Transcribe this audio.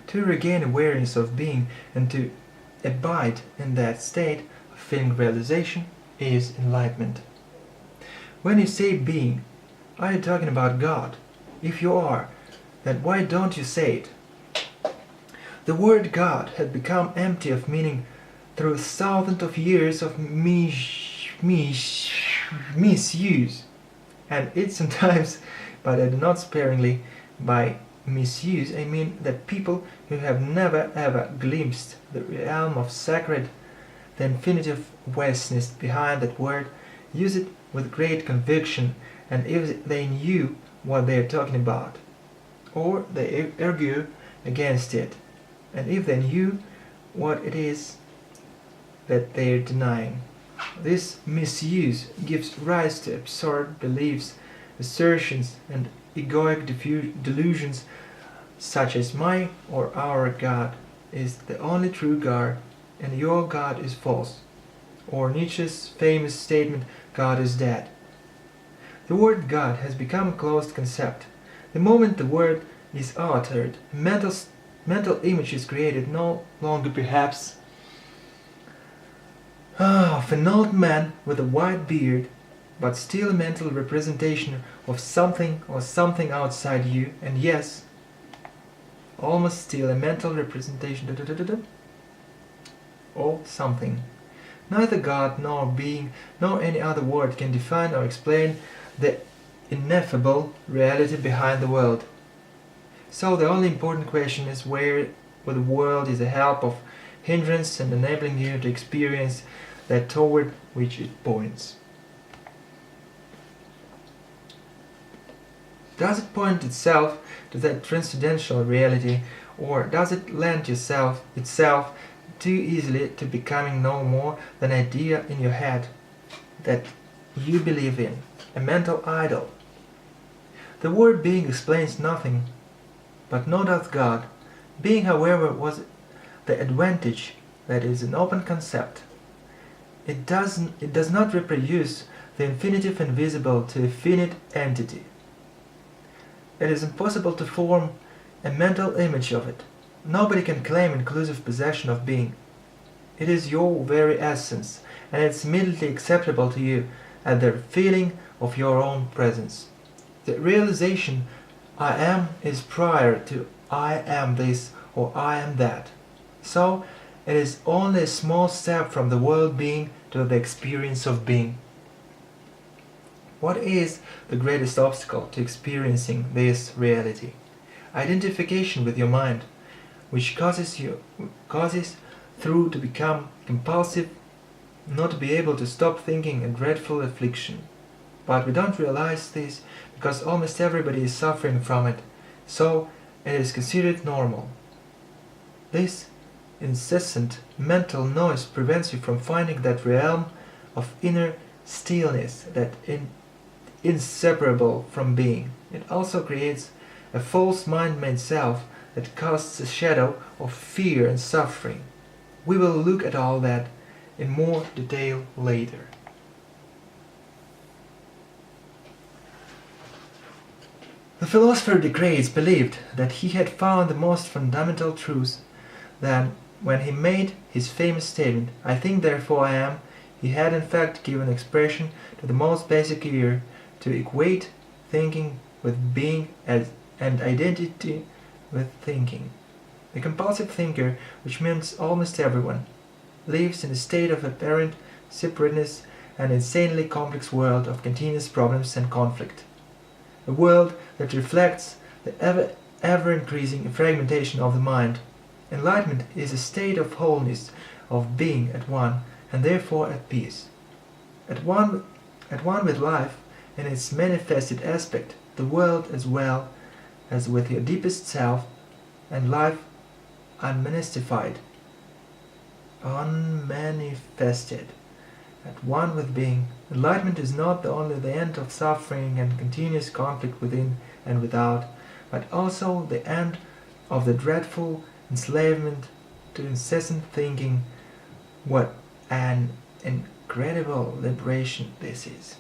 To regain awareness of being and to abide in that state of feeling realization is enlightenment. When you say being, are you talking about God? If you are, then why don't you say it? The word God had become empty of meaning through thousands of years of misuse, and it sometimes, but not sparingly, by misuse I mean that people who have never ever glimpsed the realm of sacred, the infinitive vastness behind that word, use it with great conviction, and if they knew what they are talking about, or they argue against it, and if they knew what it is that they are denying. This misuse gives rise to absurd beliefs, assertions, and egoic delusions such as my or our God is the only true God and your God is false, or Nietzsche's famous statement, God is dead. The word God has become a closed concept. The moment the word is uttered, a mental image is created, no longer perhaps of an old man with a white beard, but still a mental representation of something or something outside you, and yes, almost still a mental representation of something. Neither God nor being nor any other word can define or explain the ineffable reality behind the world. So the only important question is where the world is a help of hindrance and enabling you to experience that toward which it points. Does it point itself to that transcendental reality, or does it lend itself too easily to becoming no more than an idea in your head that you believe in, a mental idol? The word being explains nothing, but no does God. Being, however, was the advantage that is an open concept. It does not reproduce the infinitive invisible to a finite entity. It is impossible to form a mental image of it. Nobody can claim inclusive possession of being. It is your very essence, and it is immediately acceptable to you at the feeling of your own presence. The realization I am is prior to I am this or I am that. So it is only a small step from the world being to the experience of being. What is the greatest obstacle to experiencing this reality? Identification with your mind, which causes through to become compulsive, not to be able to stop thinking, a dreadful affliction. But we don't realize this because almost everybody is suffering from it, so it is considered normal. This incessant mental noise prevents you from finding that realm of inner stillness that inseparable from being. It also creates a false mind-made self that casts a shadow of fear and suffering. We will look at all that in more detail later. The philosopher Descartes believed that he had found the most fundamental truth. Then, when he made his famous statement, I think therefore I am, he had in fact given expression to the most basic error, to equate thinking with being and identity with thinking. The compulsive thinker, which means almost everyone, lives in a state of apparent separateness and insanely complex world of continuous problems and conflict. A world that reflects the ever-increasing fragmentation of the mind. Enlightenment is a state of wholeness, of being at one, and therefore at peace. At one with life in its manifested aspect, the world as well as with your deepest self, and life unmanifested. At one with being. Enlightenment is not only the end of suffering and continuous conflict within and without, but also the end of the dreadful enslavement to incessant thinking. What an incredible liberation this is!